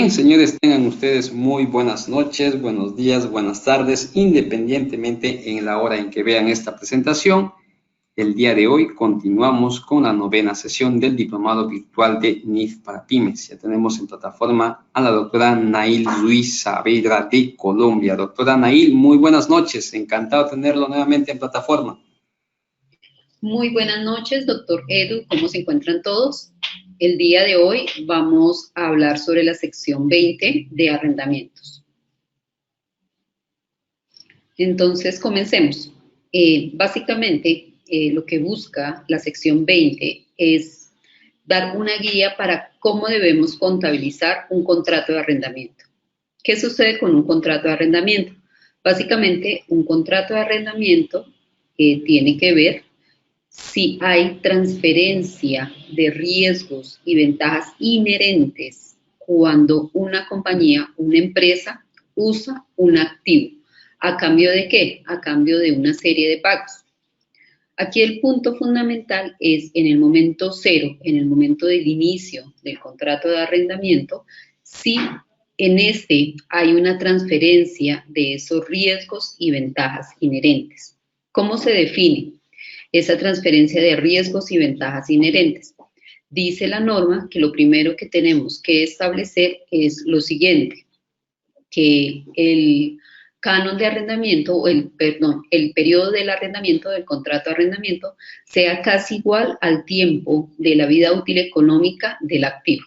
Bien, señores, tengan ustedes muy buenas noches, buenos días, buenas tardes, independientemente en la hora en que vean esta presentación. El día de hoy continuamos con la novena sesión del Diplomado Virtual de NIF para Pymes. Ya tenemos en plataforma a la doctora Nail Ruiz Saavedra de Colombia. Doctora Nail, muy buenas noches, encantado de tenerlo nuevamente en plataforma. Muy buenas noches, doctor Edu, ¿cómo se encuentran todos? El día de hoy vamos a hablar sobre la sección 20 de arrendamientos. Entonces, comencemos. Básicamente, lo que busca la sección 20 es dar una guía para cómo debemos contabilizar un contrato de arrendamiento. ¿Qué sucede con un contrato de arrendamiento? Básicamente, un contrato de arrendamiento tiene que ver si hay transferencia de riesgos y ventajas inherentes cuando una compañía, una empresa, usa un activo. ¿A cambio de qué? A cambio de una serie de pagos. Aquí el punto fundamental es en el momento cero, en el momento del inicio del contrato de arrendamiento, si en este hay una transferencia de esos riesgos y ventajas inherentes. ¿Cómo se define esa transferencia de riesgos y ventajas inherentes? Dice la norma que lo primero que tenemos que establecer es lo siguiente, que el canon de arrendamiento, o el periodo del arrendamiento, del contrato de arrendamiento, sea casi igual al tiempo de la vida útil económica del activo.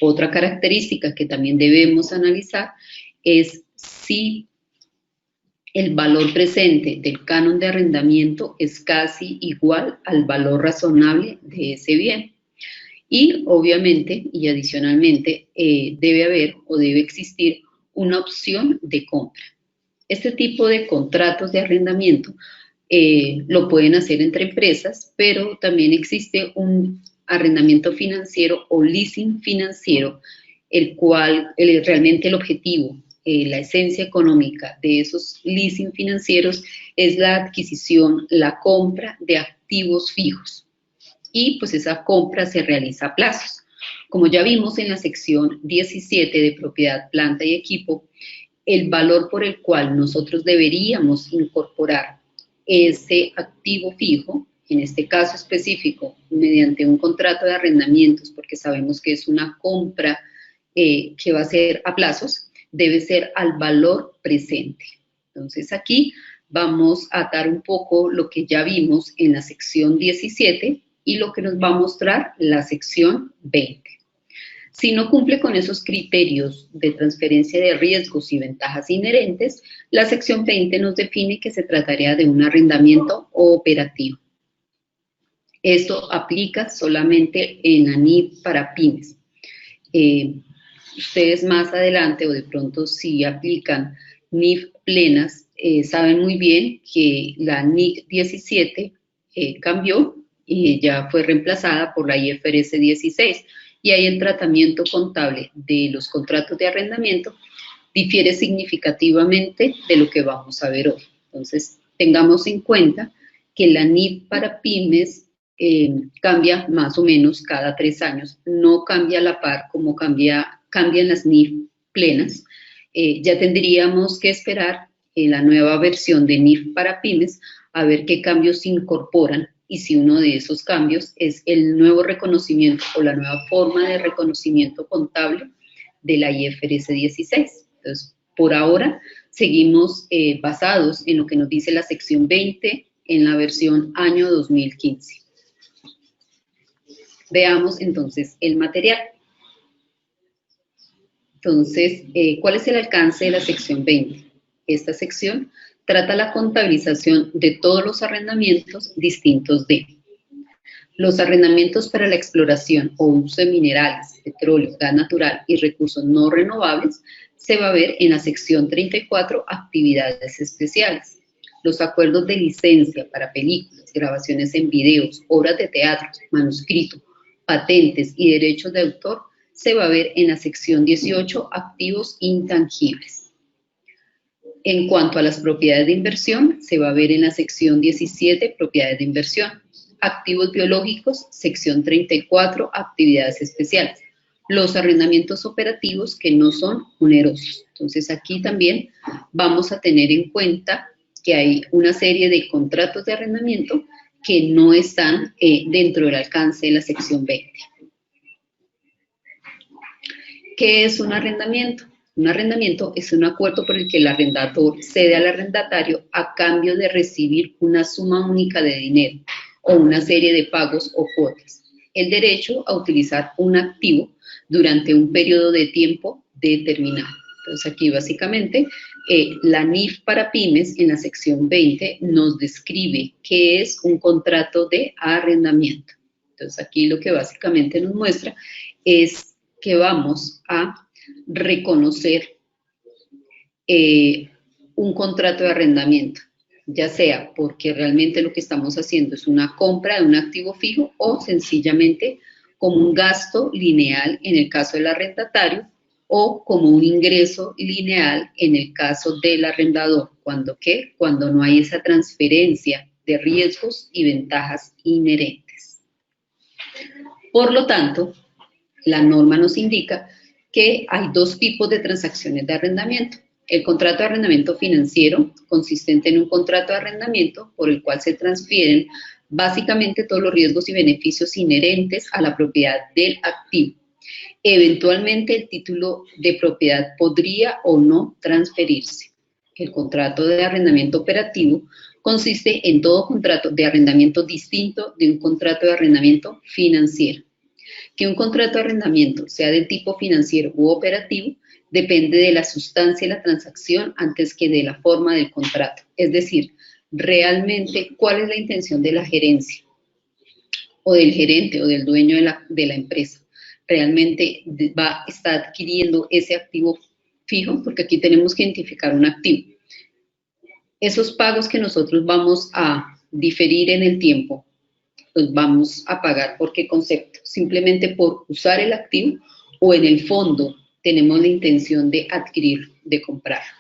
Otra característica que también debemos analizar es si el valor presente del canon de arrendamiento es casi igual al valor razonable de ese bien. Y obviamente y adicionalmente debe haber o debe existir una opción de compra. Este tipo de contratos de arrendamiento lo pueden hacer entre empresas, pero también existe un arrendamiento financiero o leasing financiero, el cual realmente el objetivo, la esencia económica de esos leasing financieros es la adquisición, la compra de activos fijos. Y pues esa compra se realiza a plazos. Como ya vimos en la sección 17 de propiedad, planta y equipo, el valor por el cual nosotros deberíamos incorporar ese activo fijo, en este caso específico, mediante un contrato de arrendamientos, porque sabemos que es una compra que va a ser a plazos, debe ser al valor presente. Entonces aquí vamos a atar un poco lo que ya vimos en la sección 17 y lo que nos va a mostrar la sección 20. Si no cumple con esos criterios de transferencia de riesgos y ventajas inherentes, la sección 20 nos define que se trataría de un arrendamiento operativo. Esto aplica solamente en ANIF para pymes. Ustedes más adelante o de pronto si aplican NIF plenas, saben muy bien que la NIC 17 cambió y ya fue reemplazada por la IFRS 16. Y ahí el tratamiento contable de los contratos de arrendamiento difiere significativamente de lo que vamos a ver hoy. Entonces, tengamos en cuenta que la NIF para pymes cambia más o menos cada 3 años, no cambia a la par como cambian las NIF plenas. Ya tendríamos que esperar la nueva versión de NIF para pymes a ver qué cambios se incorporan y si uno de esos cambios es el nuevo reconocimiento o la nueva forma de reconocimiento contable de la IFRS 16. Entonces, por ahora, seguimos basados en lo que nos dice la sección 20 en la versión año 2015. Veamos entonces el material. Entonces, ¿cuál es el alcance de la sección 20? Esta sección trata la contabilización de todos los arrendamientos distintos de los arrendamientos para la exploración o uso de minerales, petróleo, gas natural y recursos no renovables. Se va a ver en la sección 34, actividades especiales. Los acuerdos de licencia para películas, grabaciones en videos, obras de teatro, manuscrito, patentes y derechos de autor se va a ver en la sección 18, activos intangibles. En cuanto a las propiedades de inversión, se va a ver en la sección 17, propiedades de inversión. Activos biológicos, sección 34, actividades especiales. los arrendamientos operativos que no son onerosos. Entonces aquí también vamos a tener en cuenta que hay una serie de contratos de arrendamiento que no están dentro del alcance de la sección 20. ¿Qué es un arrendamiento? Un arrendamiento es un acuerdo por el que el arrendador cede al arrendatario a cambio de recibir una suma única de dinero o una serie de pagos o cuotas, el derecho a utilizar un activo durante un periodo de tiempo determinado. Entonces aquí básicamente la NIF para pymes en la sección 20 nos describe qué es un contrato de arrendamiento. Entonces aquí lo que básicamente nos muestra es que vamos a reconocer un contrato de arrendamiento, ya sea porque realmente lo que estamos haciendo es una compra de un activo fijo o sencillamente como un gasto lineal en el caso del arrendatario o como un ingreso lineal en el caso del arrendador. ¿Cuándo qué? Cuando no hay esa transferencia de riesgos y ventajas inherentes. Por lo tanto, la norma nos indica que hay dos tipos de transacciones de arrendamiento. El contrato de arrendamiento financiero, consistente en un contrato de arrendamiento por el cual se transfieren básicamente todos los riesgos y beneficios inherentes a la propiedad del activo. Eventualmente el título de propiedad podría o no transferirse. El contrato de arrendamiento operativo consiste en todo contrato de arrendamiento distinto de un contrato de arrendamiento financiero. Que un contrato de arrendamiento sea de tipo financiero u operativo depende de la sustancia de la transacción antes que de la forma del contrato. Es decir, realmente cuál es la intención de la gerencia o del gerente o del dueño de la empresa. Realmente está adquiriendo ese activo fijo, porque aquí tenemos que identificar un activo. Esos pagos que nosotros vamos a diferir en el tiempo, los vamos a pagar ¿por qué concepto? Simplemente por usar el activo o en el fondo tenemos la intención de adquirirlo, de comprarlo.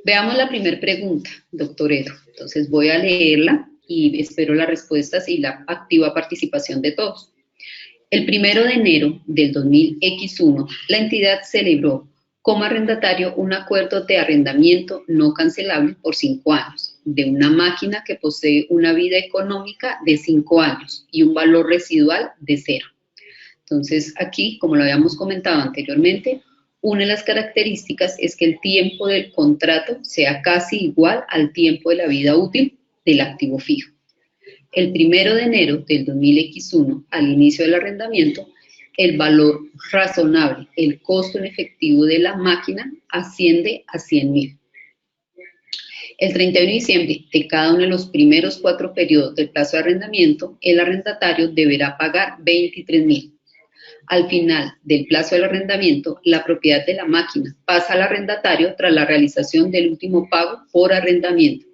Veamos la primera pregunta, doctor Edo. Entonces voy a leerla y espero las respuestas y la activa participación de todos. El 1 de enero del 2000X1, la entidad celebró como arrendatario un acuerdo de arrendamiento no cancelable por 5 años de una máquina que posee una vida económica de 5 años y un valor residual de 0. Entonces aquí, como lo habíamos comentado anteriormente, una de las características es que el tiempo del contrato sea casi igual al tiempo de la vida útil del activo fijo. El 1 de enero del 2000X1, al inicio del arrendamiento, el valor razonable, el costo en efectivo de la máquina asciende a 100.000. El 31 de diciembre de cada uno de los primeros 4 periodos del plazo de arrendamiento, el arrendatario deberá pagar 23.000. Al final del plazo del arrendamiento, la propiedad de la máquina pasa al arrendatario tras la realización del último pago por arrendamiento,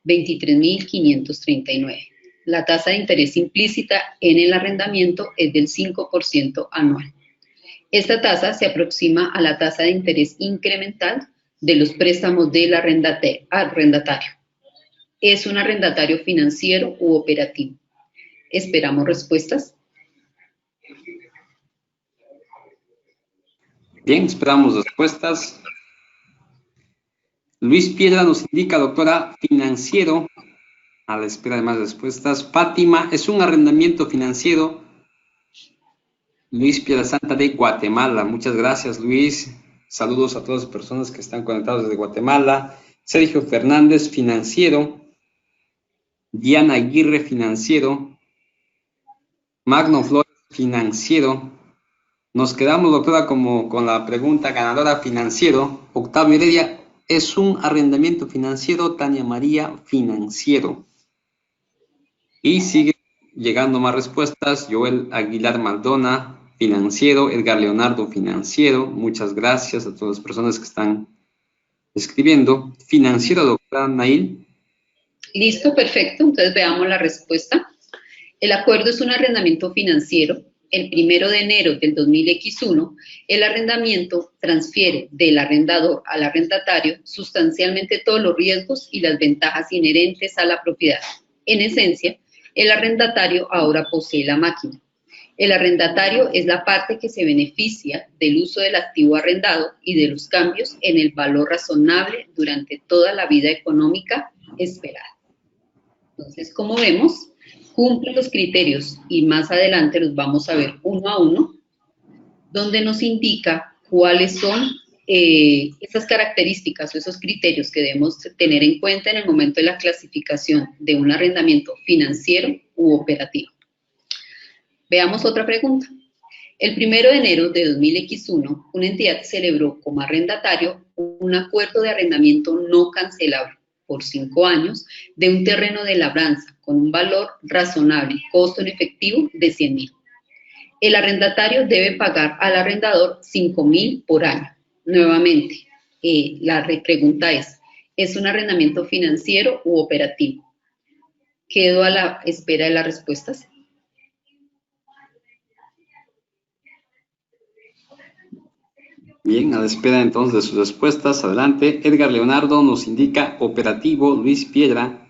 23.539. La tasa de interés implícita en el arrendamiento es del 5% anual. Esta tasa se aproxima a la tasa de interés incremental de los préstamos del arrendatario. ¿Es un arrendatario financiero u operativo? Esperamos respuestas. Bien, esperamos respuestas. Luis Piedra nos indica, doctora, financiero. A la espera de más respuestas. Fátima, es un arrendamiento financiero. Luis Piedrasanta de Guatemala. Muchas gracias, Luis. Saludos a todas las personas que están conectados desde Guatemala. Sergio Fernández, financiero. Diana Aguirre, financiero. Magno Flores, financiero. Nos quedamos, doctora, como con la pregunta ganadora, financiero. Octavio Heredia, es un arrendamiento financiero. Tania María, financiero. Y sigue llegando más respuestas. Joel Aguilar Maldona, financiero. Edgar Leonardo, financiero. Muchas gracias a todas las personas que están escribiendo. Financiero, doctora Nail. Listo, perfecto. Entonces veamos la respuesta. El acuerdo es un arrendamiento financiero. El 1 de enero del 2000X1, el arrendamiento transfiere del arrendador al arrendatario sustancialmente todos los riesgos y las ventajas inherentes a la propiedad. En esencia, el arrendatario ahora posee la máquina. El arrendatario es la parte que se beneficia del uso del activo arrendado y de los cambios en el valor razonable durante toda la vida económica esperada. Entonces, como vemos, cumple los criterios y más adelante los vamos a ver uno a uno, donde nos indica cuáles son esas características o esos criterios que debemos tener en cuenta en el momento de la clasificación de un arrendamiento financiero u operativo. Veamos otra pregunta. El 1 de enero de 2001, una entidad celebró como arrendatario un acuerdo de arrendamiento no cancelable por 5 años de un terreno de labranza con un valor razonable, costo en efectivo de 100.000. El arrendatario debe pagar al arrendador 5.000 por año. Nuevamente, la pregunta ¿es un arrendamiento financiero u operativo? Quedo a la espera de las respuestas. Bien, a la espera entonces de sus respuestas, adelante. Edgar Leonardo nos indica operativo, Luis Piedra,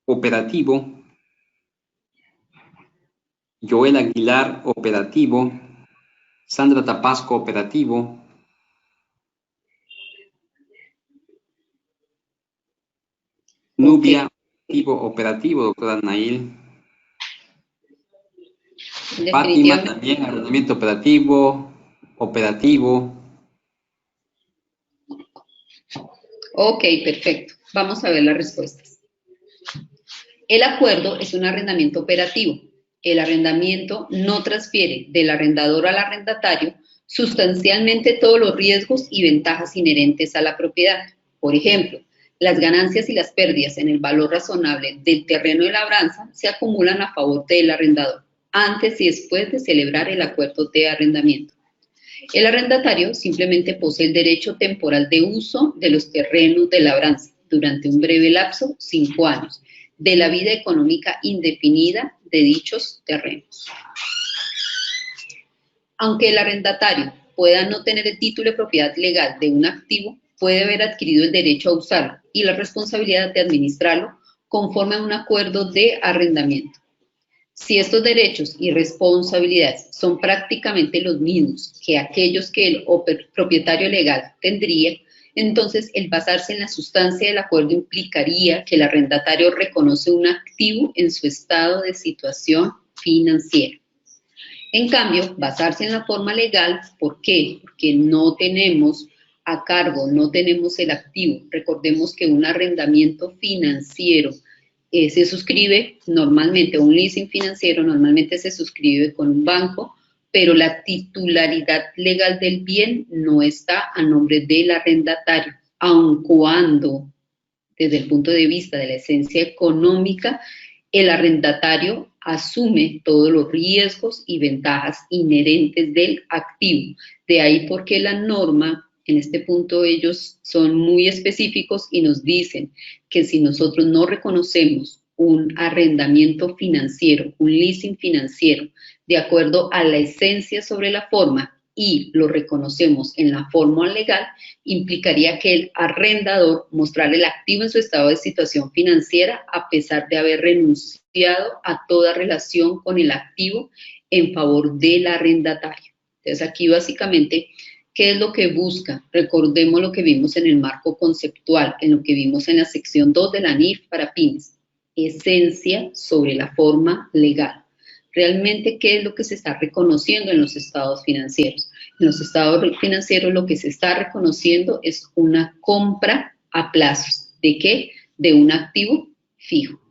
operativo, Joel Aguilar, operativo, Sandra Tapasco, operativo, Nubia, operativo, doctora Nail, Fátima también, arrendamiento operativo. Ok, perfecto. Vamos a ver las respuestas. El acuerdo es un arrendamiento operativo. El arrendamiento no transfiere del arrendador al arrendatario sustancialmente todos los riesgos y ventajas inherentes a la propiedad. Por ejemplo, las ganancias y las pérdidas en el valor razonable del terreno de labranza se acumulan a favor del arrendador antes y después de celebrar el acuerdo de arrendamiento. El arrendatario simplemente posee el derecho temporal de uso de los terrenos de labranza durante un breve lapso, 5 años, de la vida económica indefinida de dichos terrenos. Aunque el arrendatario pueda no tener el título de propiedad legal de un activo, puede haber adquirido el derecho a usarlo y la responsabilidad de administrarlo conforme a un acuerdo de arrendamiento. Si estos derechos y responsabilidades son prácticamente los mismos que aquellos que el propietario legal tendría, entonces el basarse en la sustancia del acuerdo implicaría que el arrendatario reconoce un activo en su estado de situación financiera. En cambio, basarse en la forma legal, ¿por qué? Porque no tenemos a cargo, no tenemos el activo. Recordemos que un arrendamiento financiero se suscribe normalmente, un leasing financiero normalmente se suscribe con un banco, pero la titularidad legal del bien no está a nombre del arrendatario, aun cuando, desde el punto de vista de la esencia económica, el arrendatario asume todos los riesgos y ventajas inherentes del activo. De ahí porque la norma, en este punto ellos son muy específicos y nos dicen que si nosotros no reconocemos un arrendamiento financiero, un leasing financiero, de acuerdo a la esencia sobre la forma y lo reconocemos en la forma legal, implicaría que el arrendador mostrara el activo en su estado de situación financiera a pesar de haber renunciado a toda relación con el activo en favor del arrendatario. Entonces aquí básicamente, ¿qué es lo que busca? Recordemos lo que vimos en el marco conceptual, en lo que vimos en la sección 2 de la NIF para pymes. Esencia sobre la forma legal. Realmente, ¿qué es lo que se está reconociendo en los estados financieros? En los estados financieros lo que se está reconociendo es una compra a plazos. ¿De qué? De un activo fijo.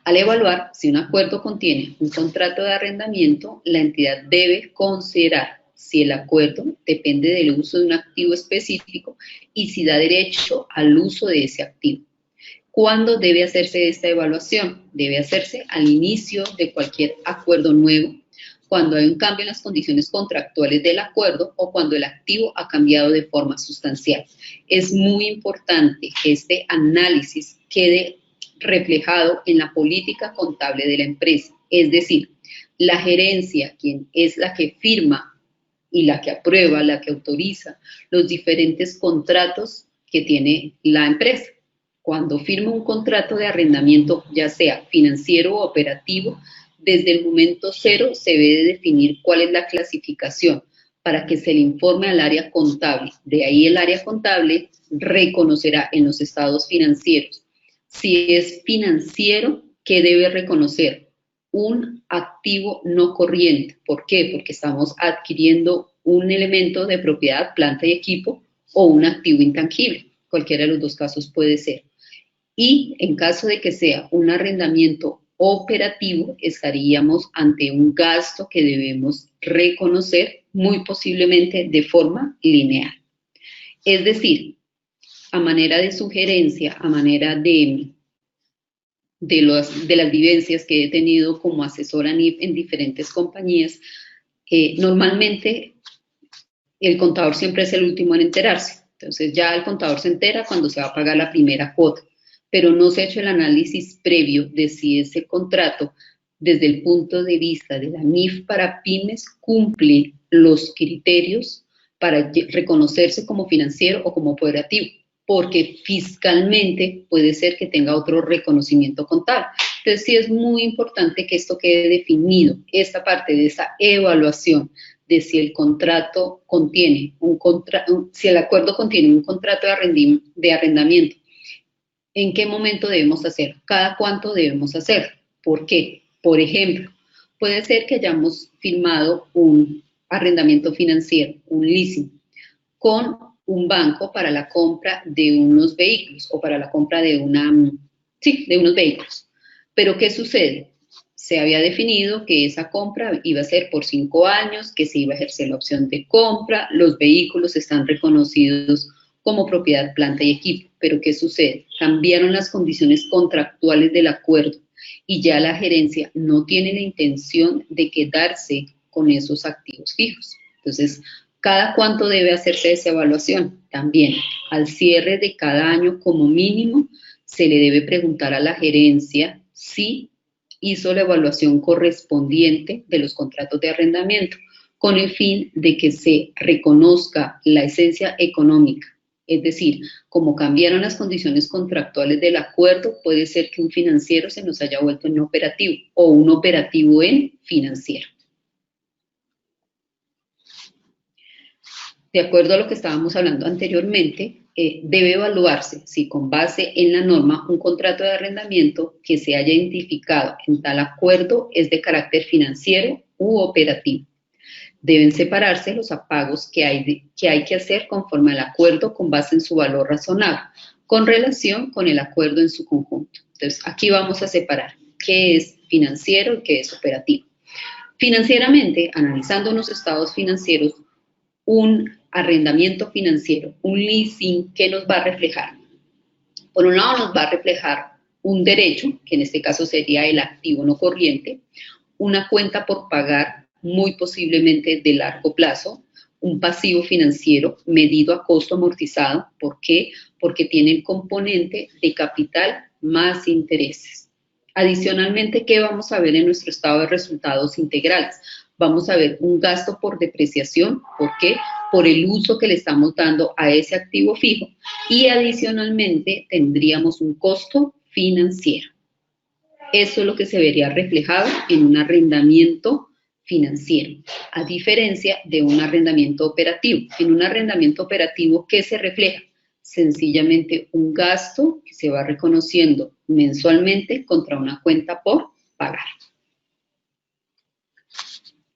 Al evaluar si un acuerdo contiene un contrato de arrendamiento, la entidad debe considerar si el acuerdo depende del uso de un activo específico y si da derecho al uso de ese activo. ¿Cuándo debe hacerse esta evaluación? Debe hacerse al inicio de cualquier acuerdo nuevo, cuando hay un cambio en las condiciones contractuales del acuerdo o cuando el activo ha cambiado de forma sustancial. Es muy importante que este análisis quede reflejado en la política contable de la empresa, es decir, la gerencia, quien es la que firma y la que aprueba, la que autoriza los diferentes contratos que tiene la empresa. Cuando firma un contrato de arrendamiento, ya sea financiero o operativo, desde el momento cero se debe de definir cuál es la clasificación para que se le informe al área contable. De ahí el área contable reconocerá en los estados financieros. Si es financiero, ¿qué debe reconocer? Un activo no corriente. ¿Por qué? Porque estamos adquiriendo un elemento de propiedad, planta y equipo, o un activo intangible. Cualquiera de los dos casos puede ser. Y en caso de que sea un arrendamiento operativo, estaríamos ante un gasto que debemos reconocer muy posiblemente de forma lineal. Es decir, a manera de sugerencia, a manera de las vivencias que he tenido como asesora en diferentes compañías, normalmente el contador siempre es el último en enterarse. Entonces ya el contador se entera cuando se va a pagar la primera cuota, pero no se ha hecho el análisis previo de si ese contrato, desde el punto de vista de la NIF para pymes, cumple los criterios para reconocerse como financiero o como operativo, porque fiscalmente puede ser que tenga otro reconocimiento contable. Entonces sí es muy importante que esto quede definido, esta parte de esa evaluación de si el contrato contiene si el acuerdo contiene un contrato de arrendamiento, ¿en qué momento debemos hacer? ¿Cada cuánto debemos hacer? ¿Por qué? Por ejemplo, puede ser que hayamos firmado un arrendamiento financiero, un leasing, con un banco para la compra de unos vehículos o para la compra de unos vehículos. Pero ¿qué sucede? Se había definido que esa compra iba a ser por 5 años, que se iba a ejercer la opción de compra, los vehículos están reconocidos como propiedad, planta y equipo. Pero ¿qué sucede? Cambiaron las condiciones contractuales del acuerdo y ya la gerencia no tiene la intención de quedarse con esos activos fijos. Entonces, ¿cada cuánto debe hacerse esa evaluación? También, al cierre de cada año como mínimo, se le debe preguntar a la gerencia si hizo la evaluación correspondiente de los contratos de arrendamiento, con el fin de que se reconozca la esencia económica. Es decir, como cambiaron las condiciones contractuales del acuerdo, puede ser que un financiero se nos haya vuelto en operativo o un operativo en financiero. De acuerdo a lo que estábamos hablando anteriormente, debe evaluarse si con base en la norma un contrato de arrendamiento que se haya identificado en tal acuerdo es de carácter financiero u operativo. Deben separarse los apagos que hay que hacer conforme al acuerdo con base en su valor razonable, con relación con el acuerdo en su conjunto. Entonces, aquí vamos a separar qué es financiero y qué es operativo. Financieramente, analizando unos estados financieros, un arrendamiento financiero, un leasing, ¿qué nos va a reflejar? Por un lado nos va a reflejar un derecho, que en este caso sería el activo no corriente, una cuenta por pagar muy posiblemente de largo plazo, un pasivo financiero medido a costo amortizado. ¿Por qué? Porque tiene el componente de capital más intereses. Adicionalmente, ¿qué vamos a ver en nuestro estado de resultados integrales? Vamos a ver un gasto por depreciación. ¿Por qué? Por el uso que le estamos dando a ese activo fijo. Y adicionalmente tendríamos un costo financiero. Eso es lo que se vería reflejado en un arrendamiento financiero, a diferencia de un arrendamiento operativo. En un arrendamiento operativo, ¿qué se refleja? Sencillamente un gasto que se va reconociendo mensualmente contra una cuenta por pagar.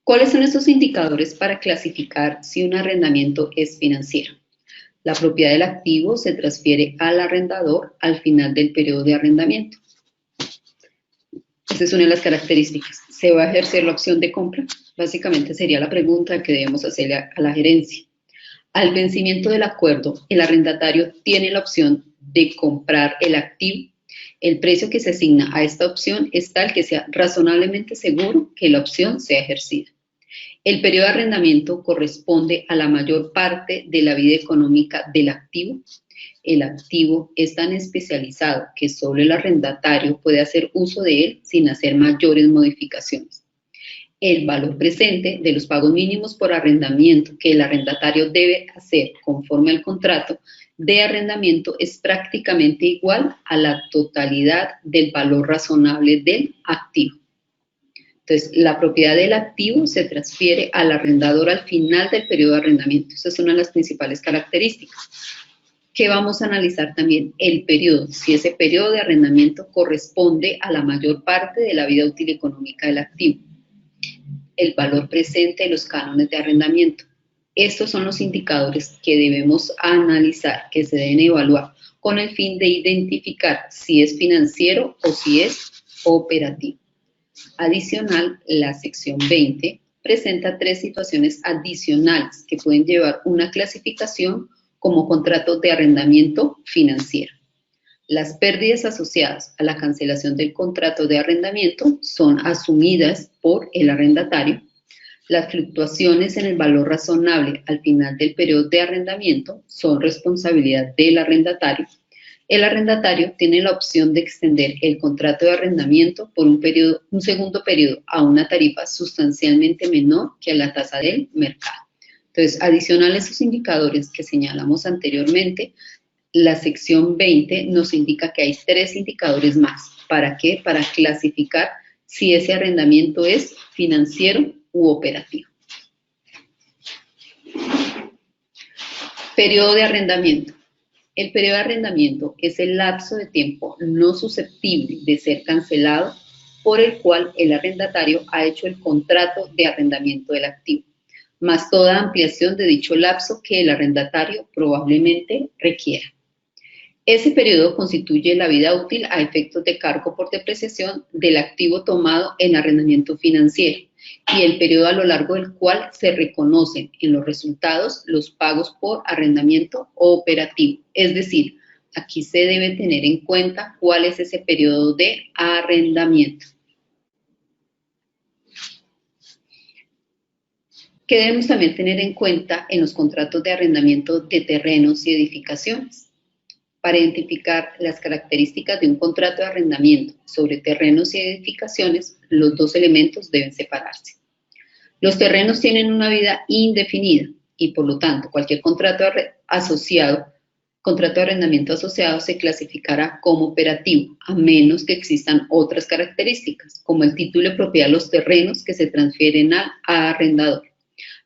¿Cuáles son esos indicadores para clasificar si un arrendamiento es financiero? La propiedad del activo se transfiere al arrendador al final del periodo de arrendamiento. Esa es una de las características. ¿Se va a ejercer la opción de compra? Básicamente sería la pregunta que debemos hacerle a la gerencia. Al vencimiento del acuerdo, el arrendatario tiene la opción de comprar el activo. El precio que se asigna a esta opción es tal que sea razonablemente seguro que la opción sea ejercida. El periodo de arrendamiento corresponde a la mayor parte de la vida económica del activo. El activo es tan especializado que solo el arrendatario puede hacer uso de él sin hacer mayores modificaciones. El valor presente de los pagos mínimos por arrendamiento que el arrendatario debe hacer conforme al contrato de arrendamiento es prácticamente igual a la totalidad del valor razonable del activo. Entonces, la propiedad del activo se transfiere al arrendador al final del periodo de arrendamiento. Esa es una de las principales características. ¿Qué vamos a analizar también? El periodo, si ese periodo de arrendamiento corresponde a la mayor parte de la vida útil económica del activo. El valor presente de los cánones de arrendamiento. Estos son los indicadores que debemos analizar, que se deben evaluar, con el fin de identificar si es financiero o si es operativo. Adicional, la sección 20 presenta 3 situaciones adicionales que pueden llevar una clasificación como contratos de arrendamiento financiero. Las pérdidas asociadas a la cancelación del contrato de arrendamiento son asumidas por el arrendatario. Las fluctuaciones en el valor razonable al final del periodo de arrendamiento son responsabilidad del arrendatario. El arrendatario tiene la opción de extender el contrato de arrendamiento por un segundo periodo a una tarifa sustancialmente menor que a la tasa del mercado. Entonces, adicional a esos indicadores que señalamos anteriormente, la sección 20 nos indica que hay 3 indicadores más. ¿Para qué? Para clasificar si ese arrendamiento es financiero u operativo. Periodo de arrendamiento. El periodo de arrendamiento es el lapso de tiempo no susceptible de ser cancelado por el cual el arrendatario ha hecho el contrato de arrendamiento del activo, más toda ampliación de dicho lapso que el arrendatario probablemente requiera. Ese periodo constituye la vida útil a efectos de cargo por depreciación del activo tomado en arrendamiento financiero y el periodo a lo largo del cual se reconocen en los resultados los pagos por arrendamiento operativo. Es decir, aquí se debe tener en cuenta cuál es ese periodo de arrendamiento. ¿Qué debemos también tener en cuenta en los contratos de arrendamiento de terrenos y edificaciones? Para identificar las características de un contrato de arrendamiento sobre terrenos y edificaciones, los 2 elementos deben separarse. Los terrenos tienen una vida indefinida y, por lo tanto, cualquier contrato de arrendamiento asociado se clasificará como operativo, a menos que existan otras características, como el título de propiedad de los terrenos que se transfieren al arrendador.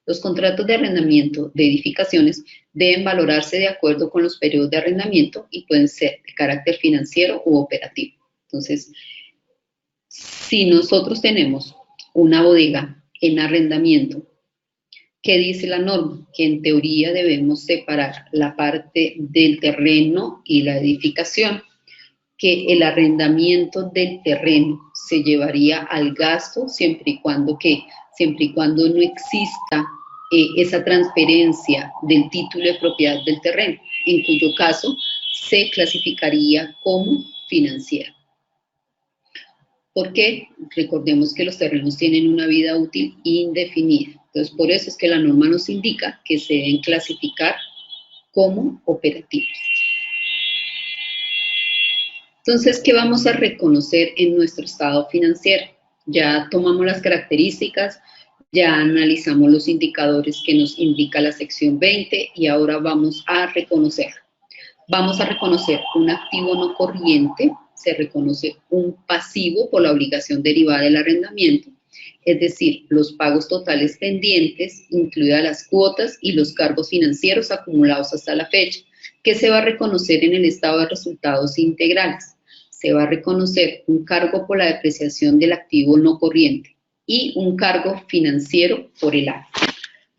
Los contratos de arrendamiento de edificaciones deben valorarse de acuerdo con los periodos de arrendamiento y pueden ser de carácter financiero u operativo. Entonces, si nosotros tenemos una bodega en arrendamiento, ¿qué dice la norma? Que en teoría debemos separar la parte del terreno y la edificación, que el arrendamiento del terreno se llevaría al gasto siempre y cuando no exista esa transferencia del título de propiedad del terreno, en cuyo caso se clasificaría como financiero. ¿Por qué? Recordemos que los terrenos tienen una vida útil indefinida. Entonces, por eso es que la norma nos indica que se deben clasificar como operativos. Entonces, ¿qué vamos a reconocer en nuestro estado financiero? Ya tomamos las características, ya analizamos los indicadores que nos indica la sección 20 y ahora vamos a reconocer. Vamos a reconocer un activo no corriente, se reconoce un pasivo por la obligación derivada del arrendamiento, es decir, los pagos totales pendientes, incluidas las cuotas y los cargos financieros acumulados hasta la fecha, que se va a reconocer en el estado de resultados integrales. Se va a reconocer un cargo por la depreciación del activo no corriente y un cargo financiero por el año.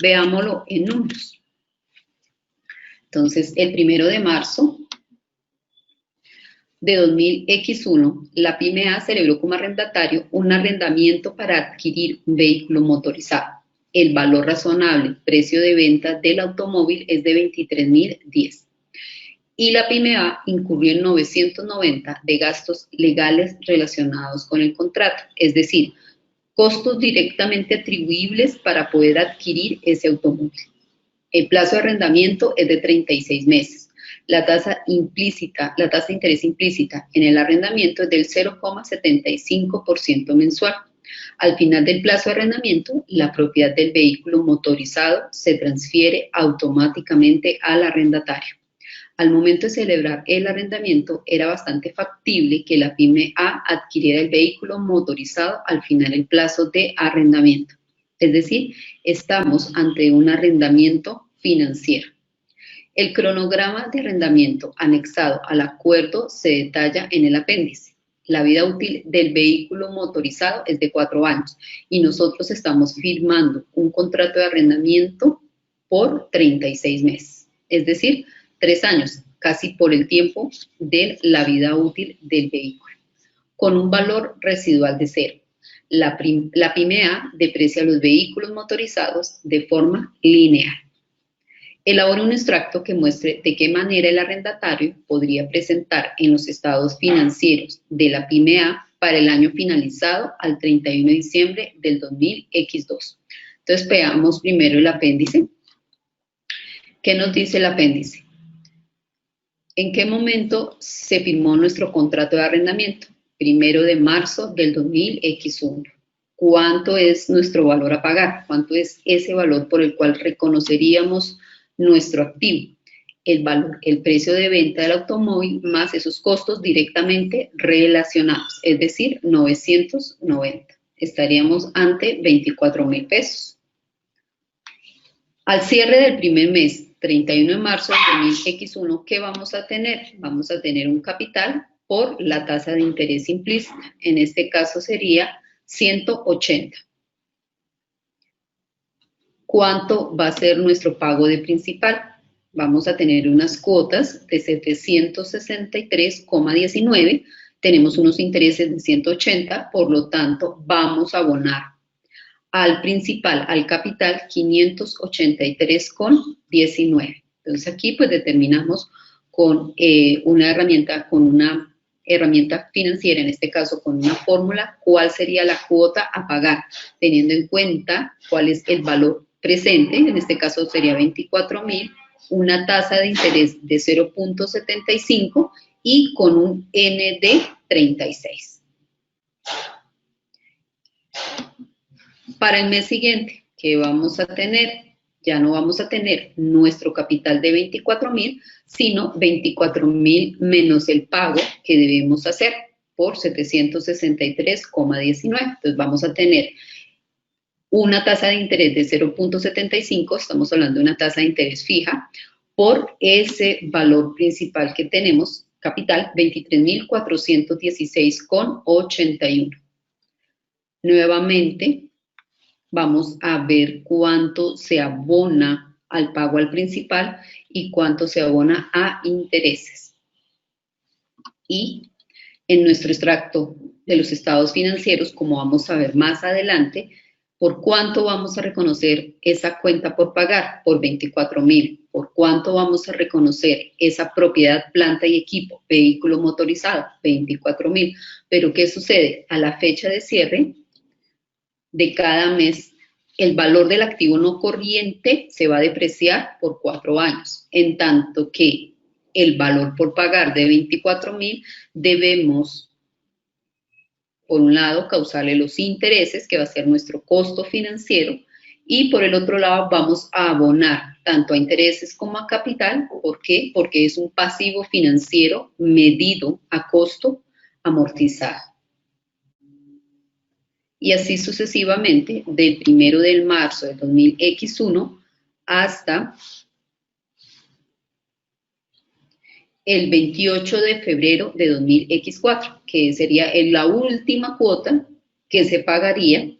Veámoslo en números. Entonces, el 1 de marzo de 2000X1, la PYME A celebró como arrendatario un arrendamiento para adquirir un vehículo motorizado. El valor razonable, precio de venta del automóvil es de 23.010. Y la PYME A incurrió en 990 de gastos legales relacionados con el contrato, es decir, costos directamente atribuibles para poder adquirir ese automóvil. El plazo de arrendamiento es de 36 meses. La tasa de interés implícita en el arrendamiento es del 0,75% mensual. Al final del plazo de arrendamiento, la propiedad del vehículo motorizado se transfiere automáticamente al arrendatario. Al momento de celebrar el arrendamiento, era bastante factible que la pyme A adquiriera el vehículo motorizado al final del plazo de arrendamiento. Es decir, estamos ante un arrendamiento financiero. El cronograma de arrendamiento anexado al acuerdo se detalla en el apéndice. La vida útil del vehículo motorizado es de 4 años y nosotros estamos firmando un contrato de arrendamiento por 36 meses, es decir, 3 años, casi por el tiempo de la vida útil del vehículo, con un valor residual de 0. La pyme A deprecia los vehículos motorizados de forma lineal. Elabora un extracto que muestre de qué manera el arrendatario podría presentar en los estados financieros de la pyme A para el año finalizado al 31 de diciembre del 2000X2. Entonces, veamos primero el apéndice. ¿Qué nos dice el apéndice? ¿En qué momento se firmó nuestro contrato de arrendamiento? 1 de marzo del 2000X1. ¿Cuánto es nuestro valor a pagar? ¿Cuánto es ese valor por el cual reconoceríamos nuestro activo? El precio de venta del automóvil más esos costos directamente relacionados, es decir, 990. Estaríamos ante 24,000 pesos. Al cierre del primer mes, 31 de marzo del 2000X1, ¿qué vamos a tener? Vamos a tener un capital por la tasa de interés implícita. En este caso sería 180. ¿Cuánto va a ser nuestro pago de principal? Vamos a tener unas cuotas de 763,19. Tenemos unos intereses de 180, por lo tanto, vamos a abonar al principal, al capital, 583,19. Entonces aquí pues determinamos con una herramienta financiera, en este caso con una fórmula, cuál sería la cuota a pagar, teniendo en cuenta cuál es el valor presente, en este caso sería 24,000, una tasa de interés de 0,75 y con un N de 36. Para el mes siguiente, ¿qué vamos a tener? Ya no vamos a tener nuestro capital de 24,000, sino 24,000 menos el pago que debemos hacer por 763,19. Entonces vamos a tener una tasa de interés de 0,75, estamos hablando de una tasa de interés fija, por ese valor principal que tenemos, capital, 23,416,81. Nuevamente, vamos a ver cuánto se abona al pago al principal y cuánto se abona a intereses. Y en nuestro extracto de los estados financieros, como vamos a ver más adelante, ¿por cuánto vamos a reconocer esa cuenta por pagar? Por 24,000. ¿Por cuánto vamos a reconocer esa propiedad, planta y equipo, vehículo motorizado? 24,000. Pero ¿qué sucede? A la fecha de cierre de cada mes, el valor del activo no corriente se va a depreciar por 4 años, en tanto que el valor por pagar de 24,000 debemos, por un lado, causarle los intereses, que va a ser nuestro costo financiero, y por el otro lado vamos a abonar tanto a intereses como a capital. ¿Por qué? Porque es un pasivo financiero medido a costo amortizado. Y así sucesivamente, del 1 de marzo del 2000X1 hasta el 28 de febrero de 2000X4, que sería la última cuota que se pagaría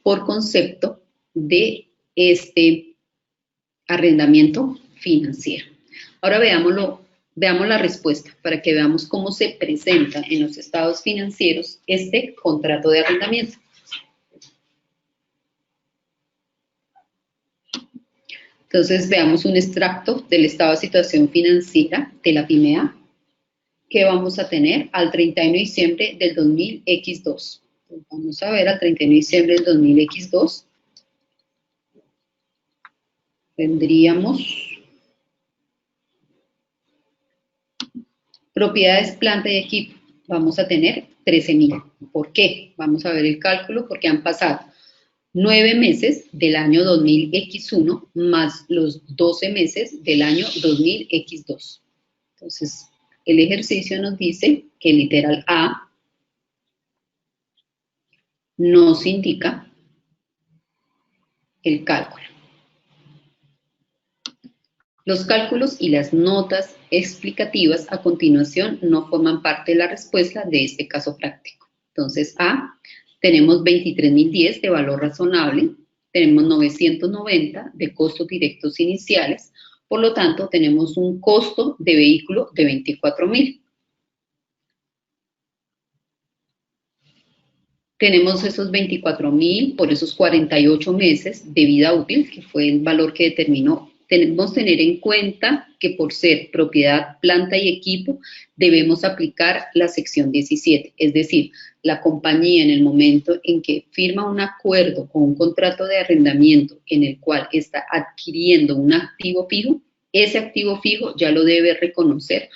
por concepto de este arrendamiento financiero. Ahora veamos la respuesta para que veamos cómo se presenta en los estados financieros este contrato de arrendamiento. Entonces veamos un extracto del estado de situación financiera de la pyme A que vamos a tener al 31 de diciembre del 2000X2. Entonces, vamos a ver al 31 de diciembre del 2000X2. Tendríamos propiedades, planta y equipo. Vamos a tener 13,000. ¿Por qué? Vamos a ver el cálculo porque han pasado 9 meses del año 2000X1 más los 12 meses del año 2000X2. Entonces, el ejercicio nos dice que el literal A nos indica el cálculo. Los cálculos y las notas explicativas a continuación no forman parte de la respuesta de este caso práctico. Entonces, A, tenemos 23.010 de valor razonable, tenemos 990 de costos directos iniciales, por lo tanto, tenemos un costo de vehículo de 24.000. Tenemos esos 24.000 por esos 48 meses de vida útil, que fue el valor que determinó. Debemos tener en cuenta que por ser propiedad, planta y equipo, debemos aplicar la sección 17, es decir, la compañía en el momento en que firma un acuerdo o un contrato de arrendamiento en el cual está adquiriendo un activo fijo, ese activo fijo ya lo debe reconocer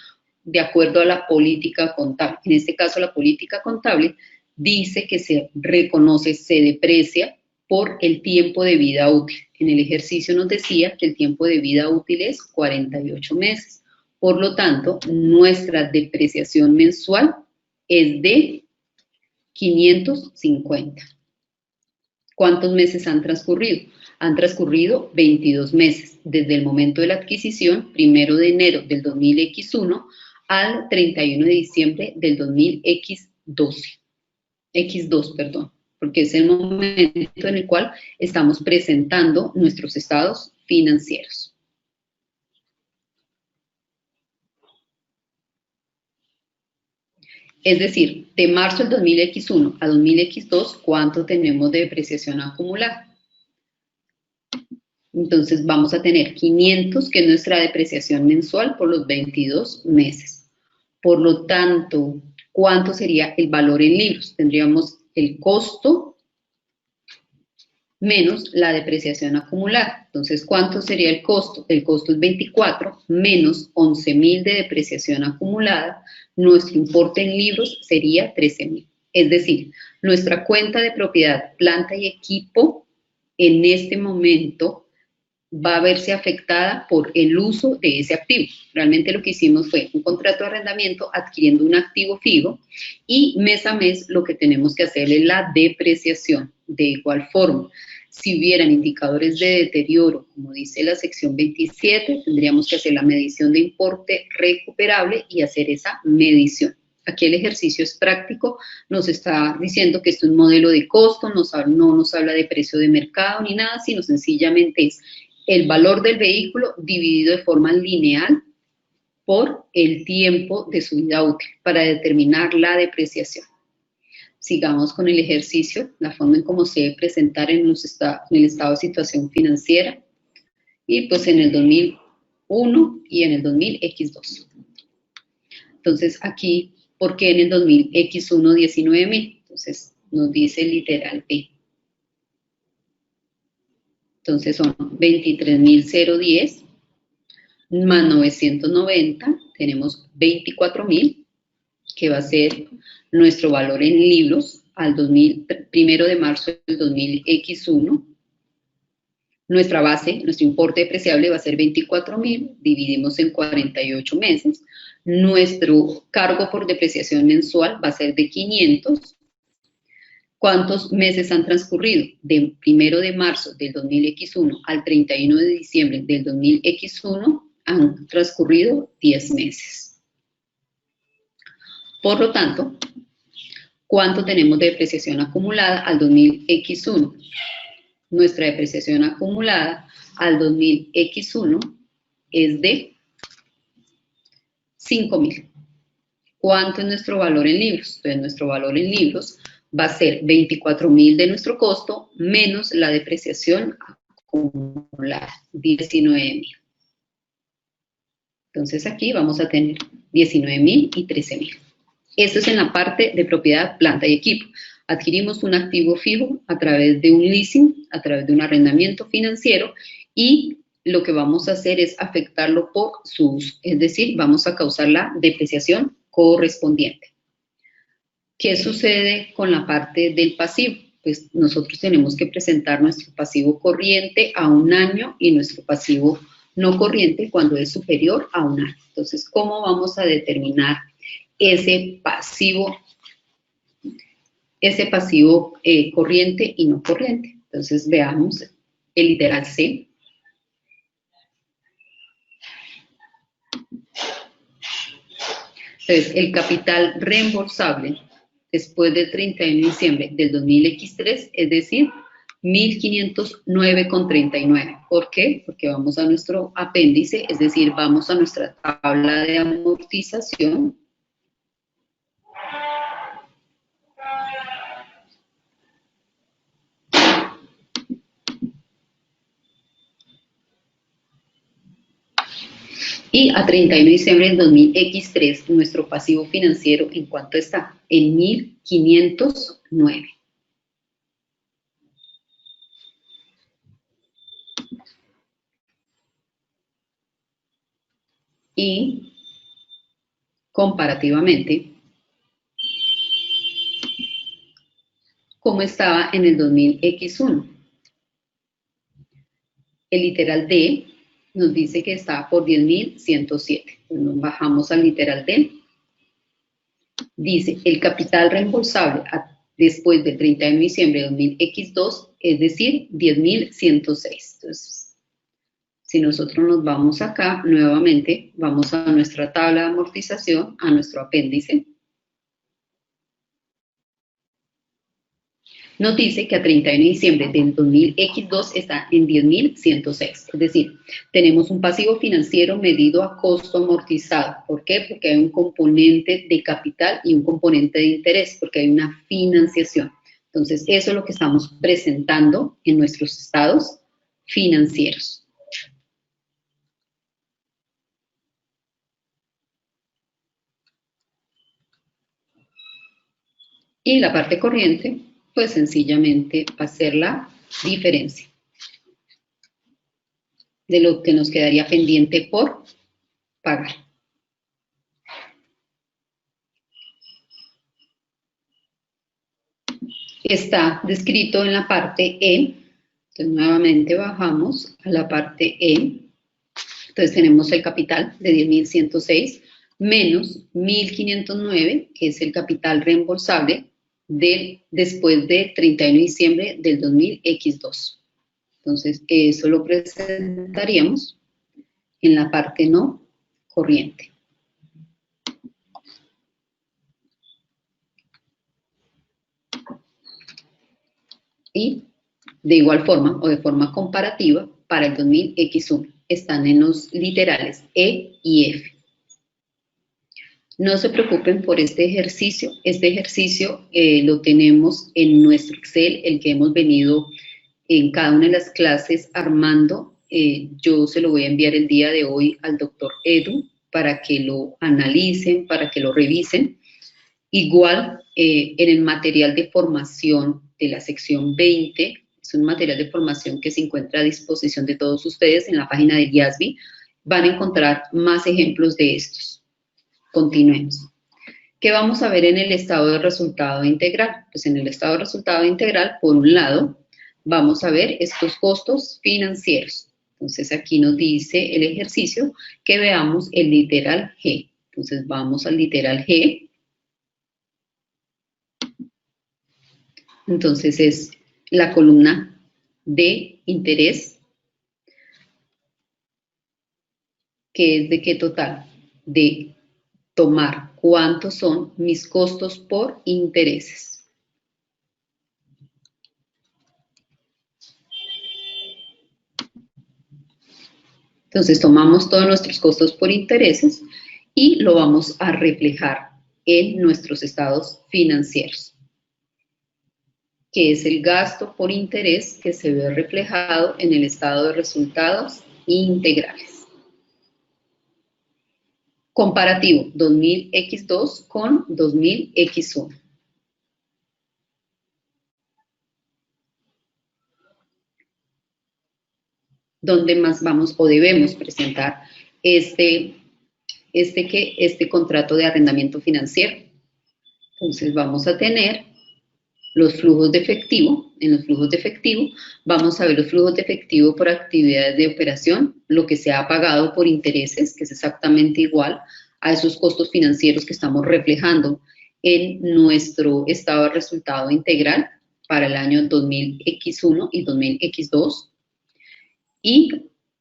de acuerdo a la política contable. En este caso, la política contable dice que se reconoce, se deprecia por el tiempo de vida útil. En el ejercicio nos decía que el tiempo de vida útil es 48 meses. Por lo tanto, nuestra depreciación mensual es de 550. ¿Cuántos meses han transcurrido? Han transcurrido 22 meses, desde el momento de la adquisición, 1 de enero del 2000X1 al 31 de diciembre del 2000X2, perdón, porque es el momento en el cual estamos presentando nuestros estados financieros. Es decir, de marzo del 2000X1 a 2000X2, ¿cuánto tenemos de depreciación acumulada? Entonces vamos a tener 500, que es nuestra depreciación mensual por los 22 meses. Por lo tanto, ¿cuánto sería el valor en libros? Tendríamos el costo menos la depreciación acumulada. Entonces, ¿cuánto sería el costo? El costo es 24 menos 11.000 de depreciación acumulada. Nuestro importe en libros sería 13.000. Es decir, nuestra cuenta de propiedad, planta y equipo en este momento va a verse afectada por el uso de ese activo. Realmente lo que hicimos fue un contrato de arrendamiento adquiriendo un activo fijo y mes a mes lo que tenemos que hacer es la depreciación. De igual forma, si hubieran indicadores de deterioro, como dice la sección 27, tendríamos que hacer la medición de importe recuperable y hacer esa medición. Aquí el ejercicio es práctico, nos está diciendo que esto es un modelo de costo, no nos habla de precio de mercado ni nada, sino sencillamente es el valor del vehículo dividido de forma lineal por el tiempo de su vida útil para determinar la depreciación. Sigamos con el ejercicio, la forma en cómo se debe presentar en el estado de situación financiera y pues en el 2001 y en el 2000X2. Entonces aquí, ¿por qué en el 2000X1 19.000? Entonces nos dice literal B. Entonces son 23.010 más 990, tenemos 24.000, que va a ser nuestro valor en libros al 1 de marzo del 2000X1. Nuestra base, nuestro importe depreciable va a ser 24.000, dividimos en 48 meses. Nuestro cargo por depreciación mensual va a ser de 500. ¿Cuántos meses han transcurrido? De 1 de marzo del 2000X1 al 31 de diciembre del 2000X1 han transcurrido 10 meses. Por lo tanto, ¿cuánto tenemos de depreciación acumulada al 2000X1? Nuestra depreciación acumulada al 2000X1 es de 5.000. ¿Cuánto es nuestro valor en libros? Entonces, nuestro valor en libros va a ser 24.000 de nuestro costo menos la depreciación acumulada, 19.000. Entonces aquí vamos a tener 19.000 y 13.000. Esto es en la parte de propiedad, planta y equipo. Adquirimos un activo fijo a través de un leasing, a través de un arrendamiento financiero y lo que vamos a hacer es afectarlo por su uso, es decir, vamos a causar la depreciación correspondiente. ¿Qué sucede con la parte del pasivo? pues nosotros tenemos que presentar nuestro pasivo corriente a un año y nuestro pasivo no corriente cuando es superior a un año. Entonces, ¿cómo vamos a determinar ese pasivo corriente y no corriente? Entonces, veamos el literal C. Entonces, el capital reembolsable después del 31 de diciembre del 2000X3, es decir, 1.509,39. ¿Por qué? Porque vamos a nuestro apéndice, es decir, vamos a nuestra tabla de amortización. Y a 31 de diciembre del 2000X3, nuestro pasivo financiero, ¿en cuánto está? En 1.509. Y comparativamente, ¿cómo estaba en el 2000X1? El literal D nos dice que está por 10.107. Nos bajamos al literal D. Dice, el capital reembolsable después del 31 de diciembre de 2000X2, es decir, 10.106. Entonces, si nosotros nos vamos acá, nuevamente, vamos a nuestra tabla de amortización, a nuestro apéndice. Nos dice que a 31 de diciembre del 2000X2 está en 10.106. Es decir, tenemos un pasivo financiero medido a costo amortizado. ¿Por qué? Porque hay un componente de capital y un componente de interés, porque hay una financiación. Entonces, eso es lo que estamos presentando en nuestros estados financieros. Y la parte corriente, pues sencillamente va a ser la diferencia de lo que nos quedaría pendiente por pagar. Está descrito en la parte E. Entonces, nuevamente bajamos a la parte E. Entonces, tenemos el capital de 10.106 menos 1.509, que es el capital reembolsable después del 31 de diciembre del 2000X2. Entonces, eso lo presentaríamos en la parte no corriente. Y de igual forma o de forma comparativa, para el 2000X1 están en los literales E y F. No se preocupen por este ejercicio. Este ejercicio lo tenemos en nuestro Excel, el que hemos venido en cada una de las clases armando. Yo se lo voy a enviar el día de hoy al doctor Edu para que lo analicen, para que lo revisen. Igual en el material de formación de la sección 20, es un material de formación que se encuentra a disposición de todos ustedes en la página de IASBI, van a encontrar más ejemplos de estos. Continuemos. ¿Qué vamos a ver en el estado de resultado integral? Pues en el estado de resultado integral, por un lado, vamos a ver estos costos financieros. Entonces aquí nos dice el ejercicio que veamos el literal G. Entonces vamos al literal G. Entonces es la columna de interés, que es de qué total, de tomar cuántos son mis costos por intereses. Entonces tomamos todos nuestros costos por intereses y lo vamos a reflejar en nuestros estados financieros, que es el gasto por interés que se ve reflejado en el estado de resultados integrales. Comparativo 2000X2 con 2000X1. ¿Dónde más vamos o debemos presentar este contrato de arrendamiento financiero? Entonces vamos a tener los flujos de efectivo. En los flujos de efectivo vamos a ver los flujos de efectivo por actividades de operación, lo que se ha pagado por intereses, que es exactamente igual a esos costos financieros que estamos reflejando en nuestro estado de resultado integral para el año 2000X1 y 2000X2. Y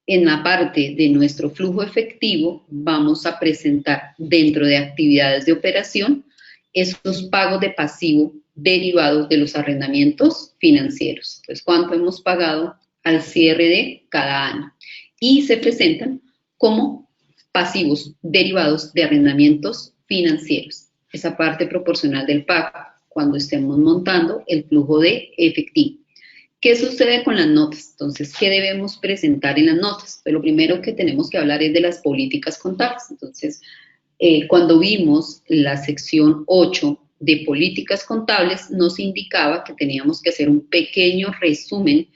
en la parte de nuestro flujo efectivo vamos a presentar dentro de actividades de operación esos pagos de pasivo derivados de los arrendamientos financieros. Entonces, ¿cuánto hemos pagado al cierre de cada año? Y se presentan como pasivos derivados de arrendamientos financieros. Esa parte proporcional del pago cuando estemos montando el flujo de efectivo. ¿Qué sucede con las notas? Entonces, ¿qué debemos presentar en las notas? Pues lo primero que tenemos que hablar es de las políticas contables. Entonces, cuando vimos la sección 8 de políticas contables, nos indicaba que teníamos que hacer un pequeño resumen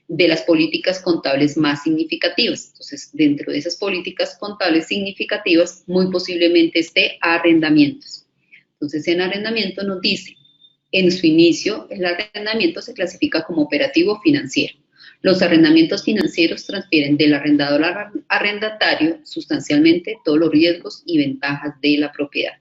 de las políticas contables más significativas. Entonces, dentro de esas políticas contables significativas, muy posiblemente esté arrendamientos. Entonces, en arrendamiento nos dice, en su inicio, el arrendamiento se clasifica como operativo financiero. Los arrendamientos financieros transfieren del arrendador al arrendatario sustancialmente todos los riesgos y ventajas de la propiedad.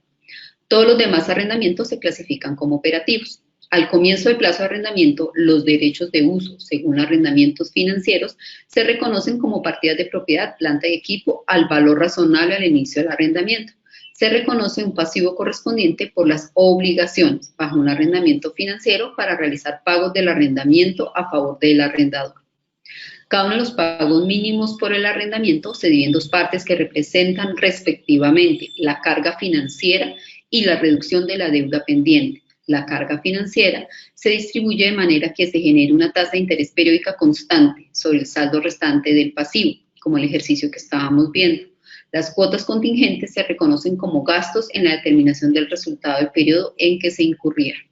Todos los demás arrendamientos se clasifican como operativos. Al comienzo del plazo de arrendamiento, los derechos de uso, según arrendamientos financieros, se reconocen como partidas de propiedad, planta y equipo al valor razonable al inicio del arrendamiento. Se reconoce un pasivo correspondiente por las obligaciones bajo un arrendamiento financiero para realizar pagos del arrendamiento a favor del arrendador. Cada uno de los pagos mínimos por el arrendamiento se divide en dos partes que representan respectivamente la carga financiera y la reducción de la deuda pendiente. La carga financiera se distribuye de manera que se genere una tasa de interés periódica constante sobre el saldo restante del pasivo, como el ejercicio que estábamos viendo. Las cuotas contingentes se reconocen como gastos en la determinación del resultado del periodo en que se incurrieron.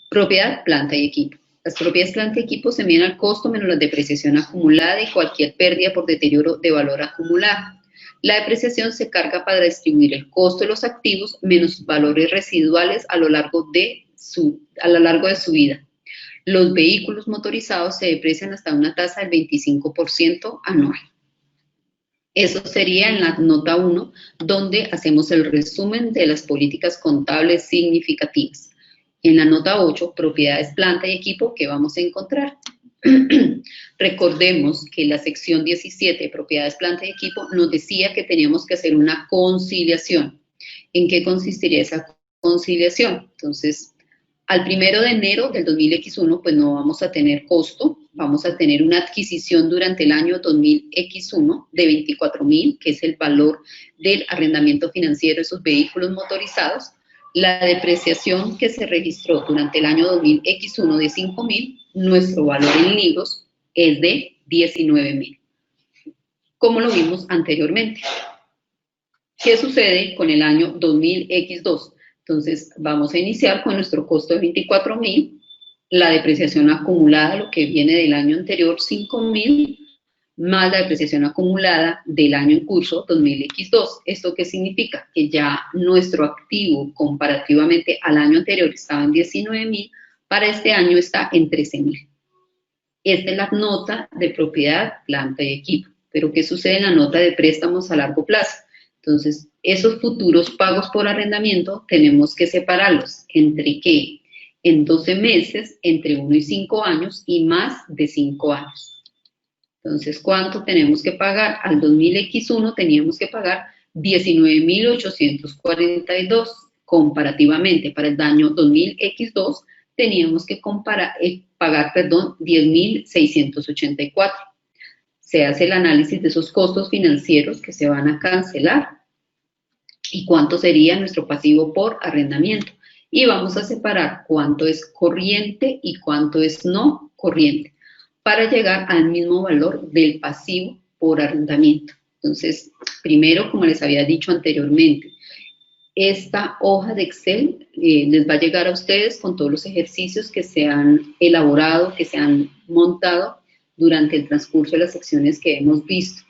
Propiedad, planta y equipo. Las propiedades, planta y equipo se miden al costo menos la depreciación acumulada y cualquier pérdida por deterioro de valor acumulado. La depreciación se carga para distribuir el costo de los activos menos sus valores residuales a lo largo de su vida. Los vehículos motorizados se deprecian hasta una tasa del 25% anual. Eso sería en la nota 1, donde hacemos el resumen de las políticas contables significativas. En la nota 8, propiedades, planta y equipo, ¿qué vamos a encontrar? Recordemos que la sección 17, propiedades, planta y equipo, nos decía que teníamos que hacer una conciliación. ¿En qué consistiría esa conciliación? Entonces, al 1 de enero del 2000X1, pues no vamos a tener costo, vamos a tener una adquisición durante el año 2000X1 de 24.000, que es el valor del arrendamiento financiero de esos vehículos motorizados. La depreciación que se registró durante el año 2000X1 de 5.000, nuestro valor en libros es de 19.000, como lo vimos anteriormente. ¿Qué sucede con el año 2000X2? Entonces, vamos a iniciar con nuestro costo de 24.000, la depreciación acumulada, lo que viene del año anterior, 5.000, más la depreciación acumulada del año en curso, 2000X2. ¿Esto qué significa? Que ya nuestro activo, comparativamente al año anterior, estaba en 19.000, para este año está en 13.000. Esta es la nota de propiedad, planta y equipo. Pero ¿qué sucede en la nota de préstamos a largo plazo? Entonces, esos futuros pagos por arrendamiento tenemos que separarlos entre ¿qué? En 12 meses, entre 1 y 5 años y más de 5 años. Entonces, ¿cuánto tenemos que pagar? Al 2000X1 teníamos que pagar 19.842. Comparativamente, para el año 2000X2 teníamos que pagar 10.684. Se hace el análisis de esos costos financieros que se van a cancelar y cuánto sería nuestro pasivo por arrendamiento. Y vamos a separar cuánto es corriente y cuánto es no corriente para llegar al mismo valor del pasivo por arrendamiento. Entonces, primero, como les había dicho anteriormente, esta hoja de Excel les va a llegar a ustedes con todos los ejercicios que se han elaborado, que se han montado durante el transcurso de las secciones que hemos visto.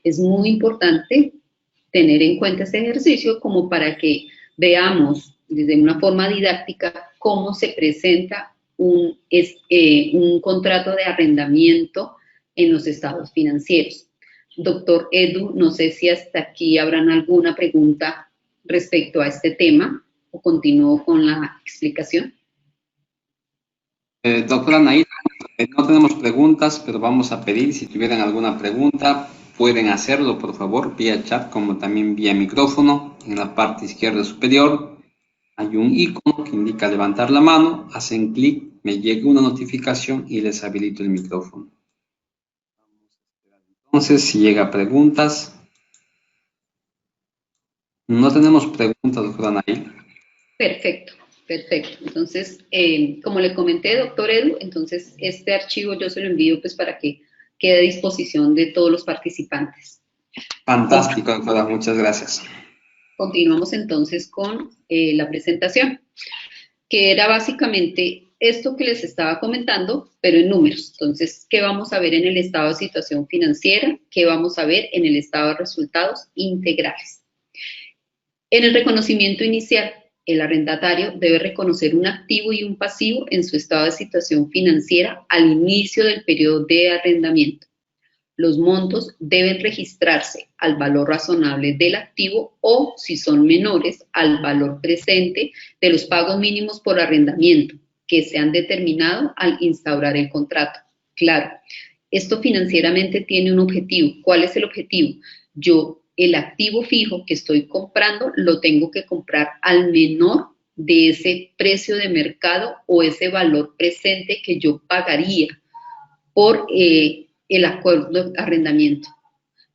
Es muy importante tener en cuenta este ejercicio como para que veamos desde una forma didáctica cómo se presenta un contrato de arrendamiento en los estados financieros. Doctor Edu, no sé si hasta aquí habrán alguna pregunta respecto a este tema o continúo con la explicación. Doctora Naila, no tenemos preguntas, pero vamos a pedir, si tuvieran alguna pregunta, pueden hacerlo, por favor, vía chat, como también vía micrófono. En la parte izquierda superior hay un icono que indica levantar la mano, hacen clic, me llega una notificación y les habilito el micrófono. Entonces, si llega preguntas. No tenemos preguntas, doctora Naila. Perfecto, perfecto. Entonces, como le comenté, doctor Edu, entonces este archivo yo se lo envío pues para que quede a disposición de todos los participantes. Fantástico, doctora, muchas gracias. Continuamos entonces con la presentación, que era básicamente esto que les estaba comentando, pero en números. Entonces, ¿qué vamos a ver en el estado de situación financiera? ¿Qué vamos a ver en el estado de resultados integrales? En el reconocimiento inicial, el arrendatario debe reconocer un activo y un pasivo en su estado de situación financiera al inicio del periodo de arrendamiento. Los montos deben registrarse al valor razonable del activo o, si son menores, al valor presente de los pagos mínimos por arrendamiento que se han determinado al instaurar el contrato. Claro, esto financieramente tiene un objetivo. ¿Cuál es el objetivo? El activo fijo que estoy comprando lo tengo que comprar al menor de ese precio de mercado o ese valor presente que yo pagaría por el acuerdo de arrendamiento.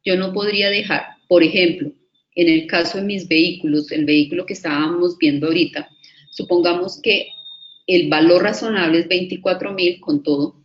Yo no podría dejar, por ejemplo, en el caso de mis vehículos, el vehículo que estábamos viendo ahorita, supongamos que el valor razonable es 24.000 con todo,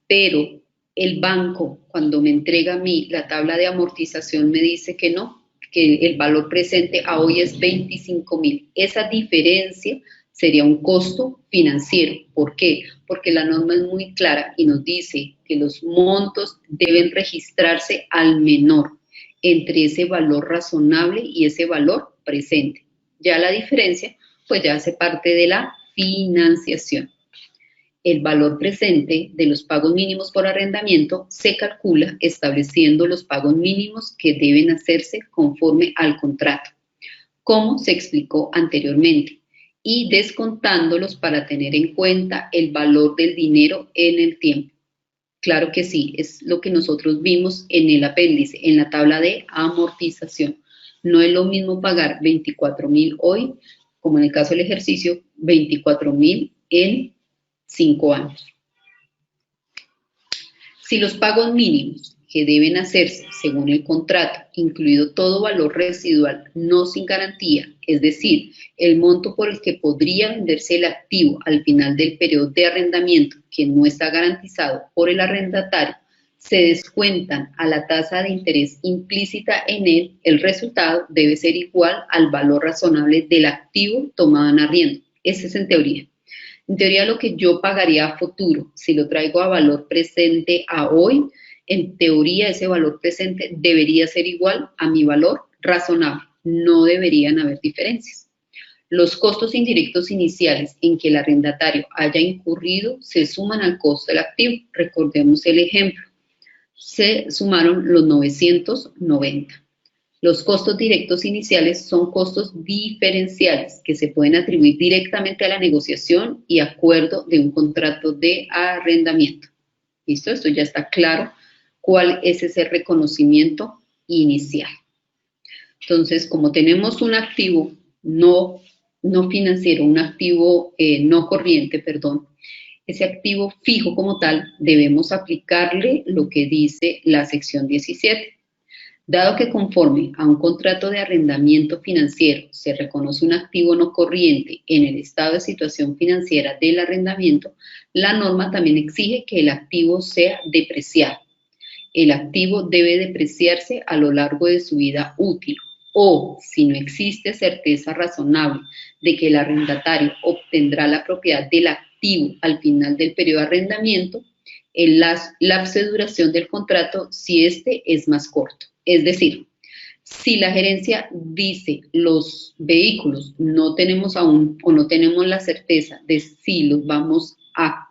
pero el banco, cuando me entrega a mí la tabla de amortización, me dice que no, que el valor presente a hoy es 25.000. Esa diferencia sería un costo financiero. ¿Por qué? Porque la norma es muy clara y nos dice que los montos deben registrarse al menor entre ese valor razonable y ese valor presente. Ya la diferencia, pues ya hace parte de la financiación. El valor presente de los pagos mínimos por arrendamiento se calcula estableciendo los pagos mínimos que deben hacerse conforme al contrato, como se explicó anteriormente, y descontándolos para tener en cuenta el valor del dinero en el tiempo. Claro que sí, es lo que nosotros vimos en el apéndice, en la tabla de amortización. No es lo mismo pagar 24.000 hoy, como en el caso del ejercicio, 24.000 en 5 años. Si los pagos mínimos que deben hacerse según el contrato, incluido todo valor residual no sin garantía, es decir, el monto por el que podría venderse el activo al final del periodo de arrendamiento que no está garantizado por el arrendatario, se descuentan a la tasa de interés implícita en él, el resultado debe ser igual al valor razonable del activo tomado en arriendo. Ese es en teoría. En teoría, lo que yo pagaría a futuro, si lo traigo a valor presente a hoy, en teoría ese valor presente debería ser igual a mi valor razonable. No deberían haber diferencias. Los costos indirectos iniciales en que el arrendatario haya incurrido se suman al costo del activo. Recordemos el ejemplo. Se sumaron los 990. Los costos directos iniciales son costos diferenciales que se pueden atribuir directamente a la negociación y acuerdo de un contrato de arrendamiento. ¿Listo? Esto ya está claro cuál es ese reconocimiento inicial. Entonces, como tenemos un activo no financiero, un activo no corriente, perdón, ese activo fijo como tal, debemos aplicarle lo que dice la sección 17. Dado que conforme a un contrato de arrendamiento financiero se reconoce un activo no corriente en el estado de situación financiera del arrendamiento, la norma también exige que el activo sea depreciado. El activo debe depreciarse a lo largo de su vida útil o, si no existe certeza razonable de que el arrendatario obtendrá la propiedad del activo al final del periodo de arrendamiento, el lapso de duración del contrato si este es más corto. Es decir, Si la gerencia dice los vehículos no tenemos aún o no tenemos la certeza de si los vamos a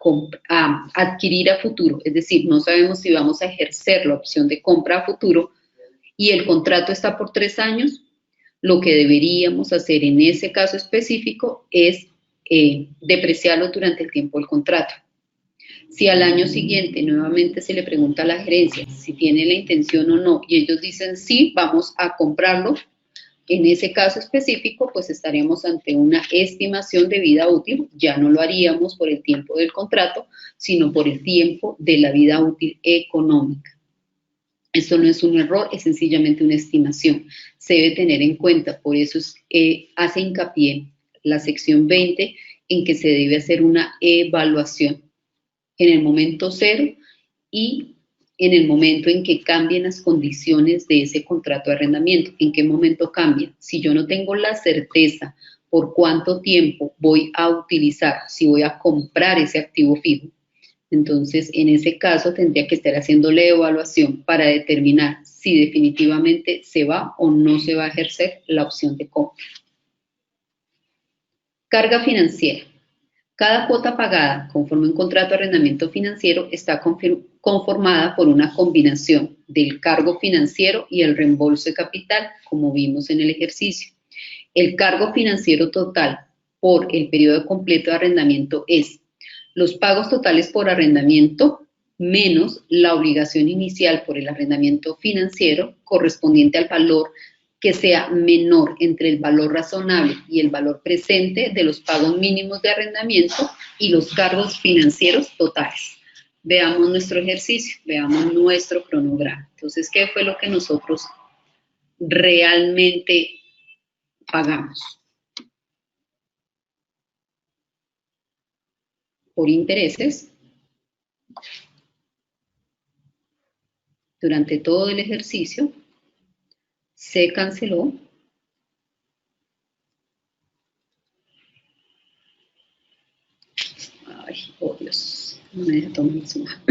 adquirir a futuro, es decir, no sabemos si vamos a ejercer la opción de compra a futuro y el contrato está por 3 años, lo que deberíamos hacer en ese caso específico es depreciarlo durante el tiempo del contrato. Si al año siguiente nuevamente se le pregunta a la gerencia si tiene la intención o no y ellos dicen sí, vamos a comprarlo, en ese caso específico pues estaríamos ante una estimación de vida útil, ya no lo haríamos por el tiempo del contrato, sino por el tiempo de la vida útil económica. Esto no es un error, es sencillamente una estimación. Se debe tener en cuenta, por eso hace hincapié la sección 20 en que se debe hacer una evaluación en el momento cero y en el momento en que cambien las condiciones de ese contrato de arrendamiento. ¿En qué momento cambia? Si yo no tengo la certeza por cuánto tiempo voy a utilizar, si voy a comprar ese activo fijo, entonces en ese caso tendría que estar haciendo la evaluación para determinar si definitivamente se va o no se va a ejercer la opción de compra. Carga financiera. Cada cuota pagada conforme un contrato de arrendamiento financiero está conformada por una combinación del cargo financiero y el reembolso de capital, como vimos en el ejercicio. El cargo financiero total por el periodo completo de arrendamiento es los pagos totales por arrendamiento menos la obligación inicial por el arrendamiento financiero correspondiente al valor que sea menor entre el valor razonable y el valor presente de los pagos mínimos de arrendamiento y los cargos financieros totales. Veamos nuestro ejercicio, veamos nuestro cronograma. Entonces, ¿qué fue lo que nosotros realmente pagamos? Por intereses, durante todo el ejercicio, se canceló ay, oh Dios, no me deja tomar suma.